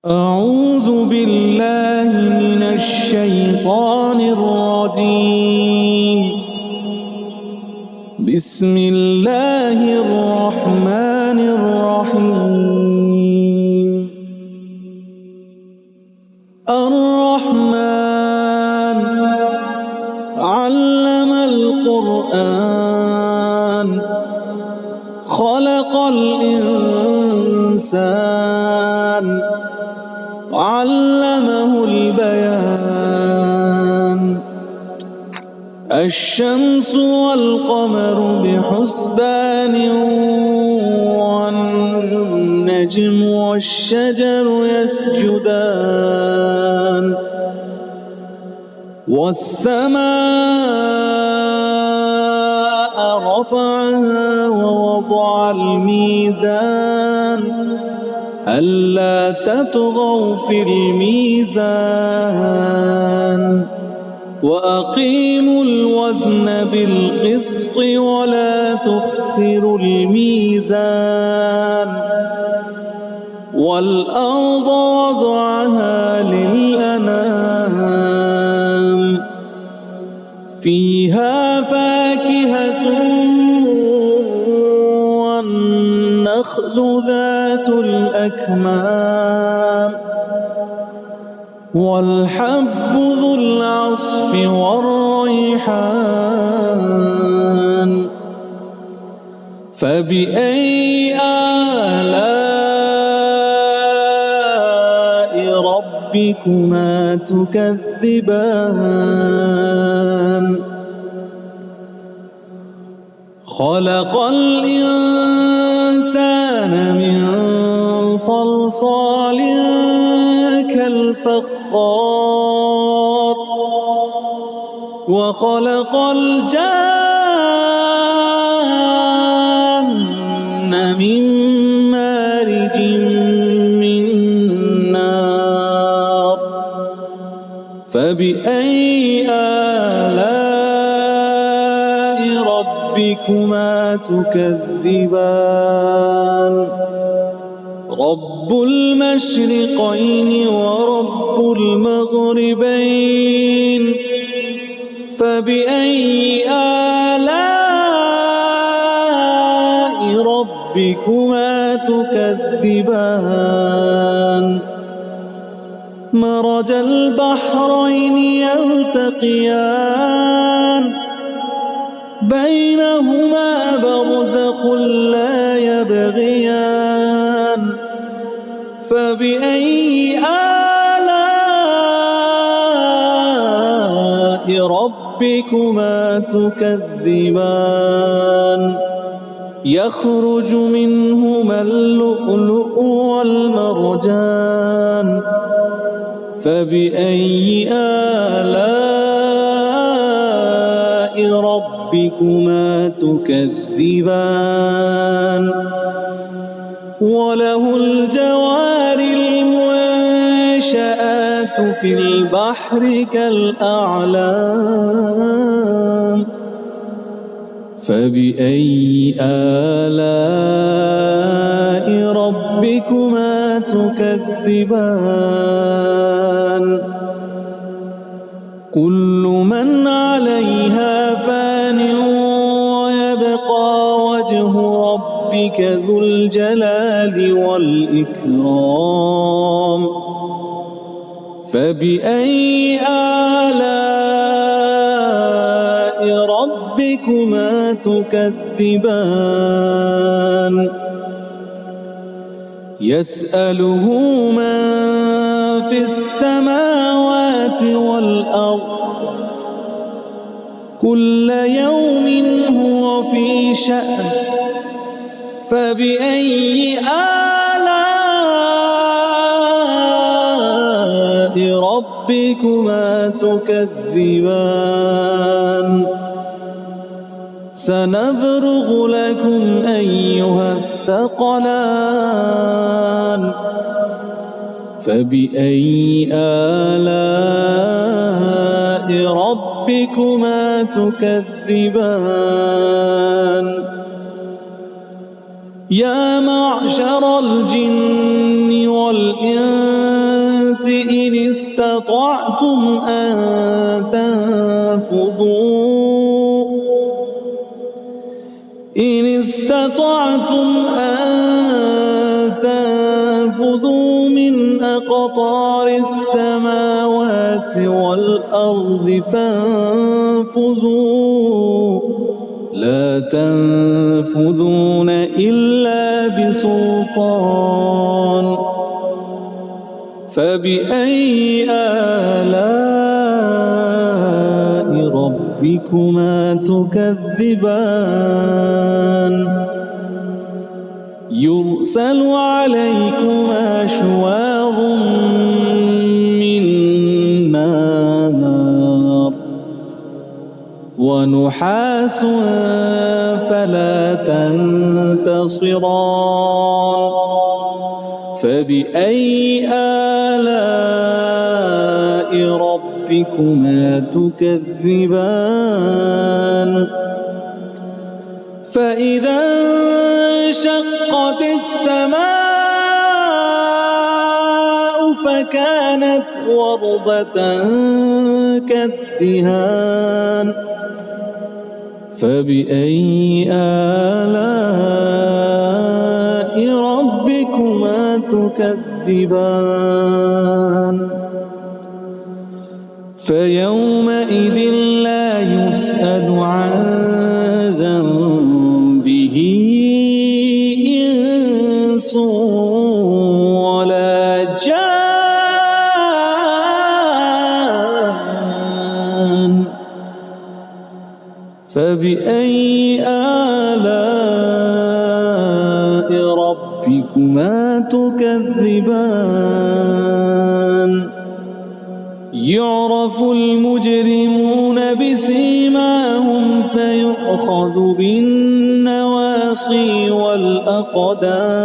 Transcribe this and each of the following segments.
أعوذ بالله من الشيطان الرجيم. بسم الله الرحمن الرحيم. الرحمن علم القرآن خلق الإنسان علمه البيان. الشمس والقمر بحسبان والنجم والشجر يسجدان والسماء رفعها ووضع الميزان ألا تطغوا في الميزان وأقيموا الوزن بالقسط ولا تخسروا الميزان. والأرض وضعها للأنام فيها فاكهة والنخل ذات الأكمام والحب ذو العصف والريحان. فبأي آلاء ربكما تكذبان؟ خلق الإنسان من صلصال كالفخار وخلق الجان من مارج من نار. فبأي آلاء ربكما تكذبان؟ رب المشرقين ورب المغربين. فبأي آلاء ربكما تكذبان؟ مرج البحرين يلتقيان بينهما برزخ لا يبغيان. فبأي آلاء ربكما تكذبان؟ يخرج منهما اللؤلؤ والمرجان. فبأي آلاء ربكما تكذبان؟ وله الجوار المنشآت في البحر كالأعلام. فبأي آلاء ربكما تكذبان؟ كل من عليها فان ويبقى وجه ربك ذو الجلال والإكرام. فبأي آلاء ربكما تكذبان؟ يسأله من في السماوات والأرض كل يوم هو في شأن. فبأي آلاء ربكما تكذبان؟ سنفرغ لكم أيها الثقلان. فبأي آلاء ربكما تكذبان؟ يا معشر الجن والإنس استطعتم أن تنفذوا من أقطار السماوات والأرض فانفذوا لا تنفذون إلا بسلطان فبأي آلاء ربكما تكذبان يرسل عليكما شواظ من نار ونحاس فلا تنتصران فبأي آلاء ربكما تكذبان فإذا انشقت السماء فكانت وردة كالدهان فبأي آلاء ربكما تكذبان فيومئذ لا يسأل عن ذنبه إنس ولا جان فبأي آلاء ربكما تكذبان يعرف المجرمون بسيماهم فيؤخذ بالنواصي والأقدام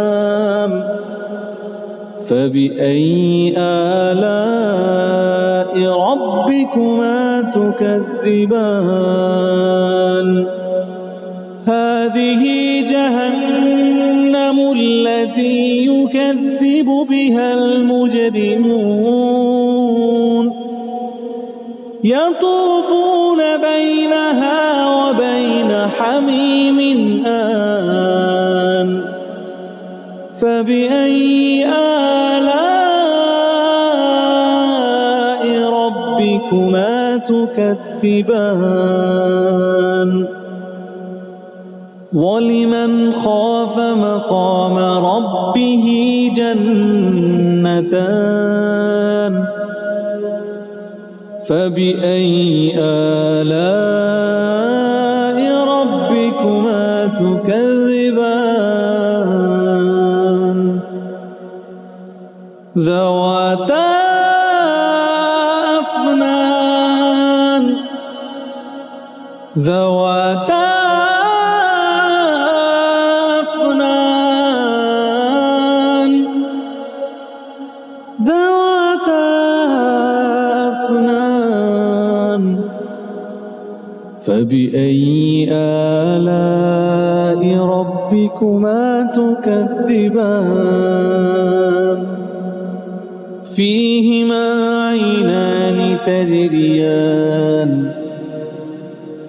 فبأي آلاء ربكما تكذبان هذه جهنم التي يكذب بها المجرمون يطوفون بينها وبين حميم آن فبأي آلاء ربكما تكذبان ولمن خاف مقام ربه جنتان فبأي آلاء ربكما تكذبان ذواتا أفنان فبأي آلاء ربكما تكذبان فيهما عينان تجريان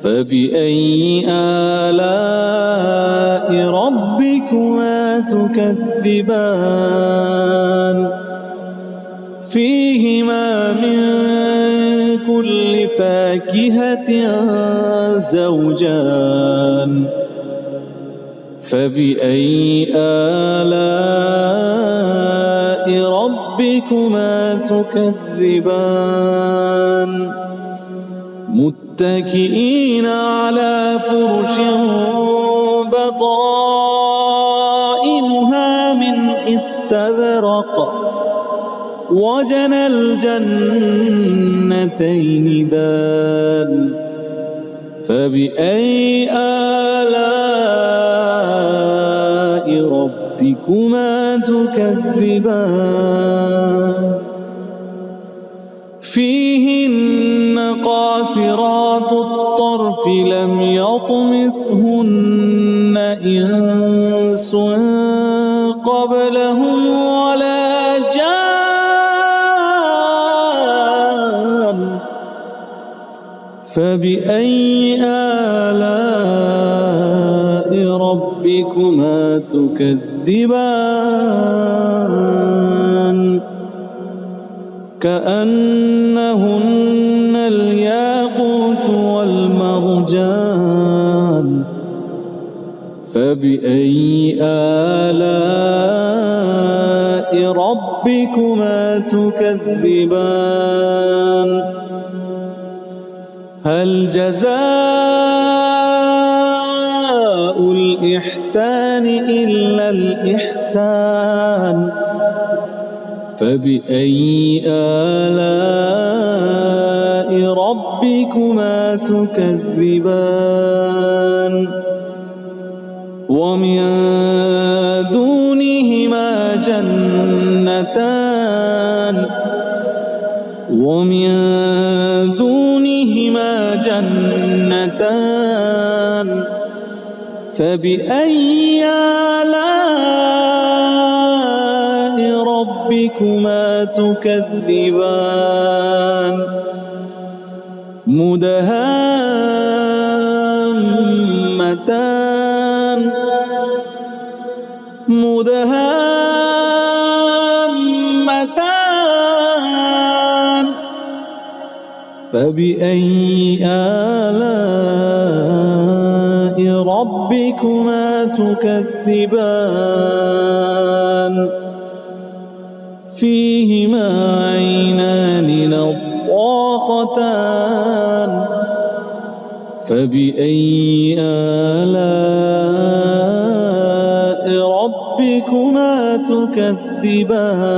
فبأي آلاء ربكما تكذبان فيهما من كل فاكهة زوجان فبأي آلاء ربكما تكذبان متكئين على فرش بطائنها من استبرق وجنى الجنتين دان فبأي آلاء ربكما تكذبان فيهن قاصرات الطرف لم يطمثهن إنس قبلهم ولا جان فبأي آلاء ربكما تكذبان كأنهن الياقوت والمرجان فبأي آلاء ربكما تكذبان هل جزاء الإحسان إلا الإحسان فبأي آلاء ربكما تكذبان ومن دونهما جنتان فبأي آلاء ربكما تكذبان مدهامتان فبأي آلاء ربكما تكذبان فيهما عينان نضاختان فبأي آلاء ربكما تكذبان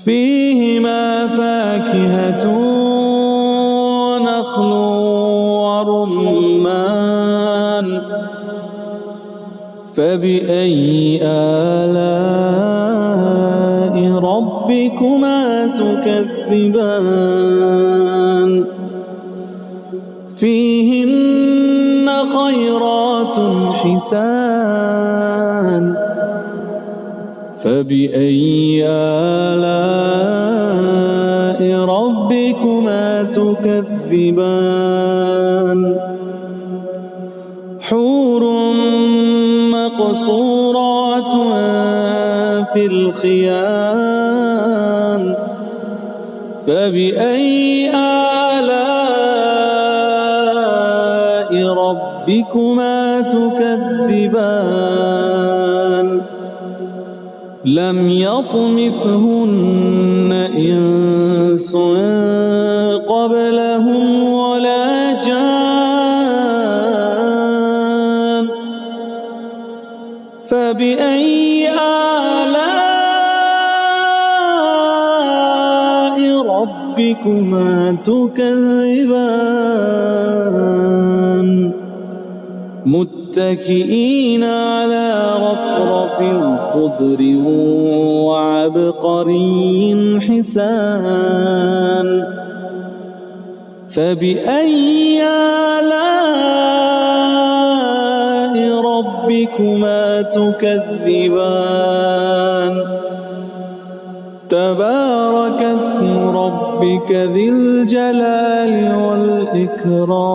فيهما فاكهة ونخل ورمان فبأي آلاء ربكما تكذبان فيهن خيرات حسان فبأي آلاء ربكما تكذبان حور مقصورات في الخيام فبأي آلاء ربكما تكذبان لم يطمثهن إنس قبلهم ولا جان فبأي آلاء ربكما تكذبان متكئين على رفرف خضر وعبقري حسان فبأي آلاء ربكما تكذبان تبارك اسم ربك ذي الجلال والإكرام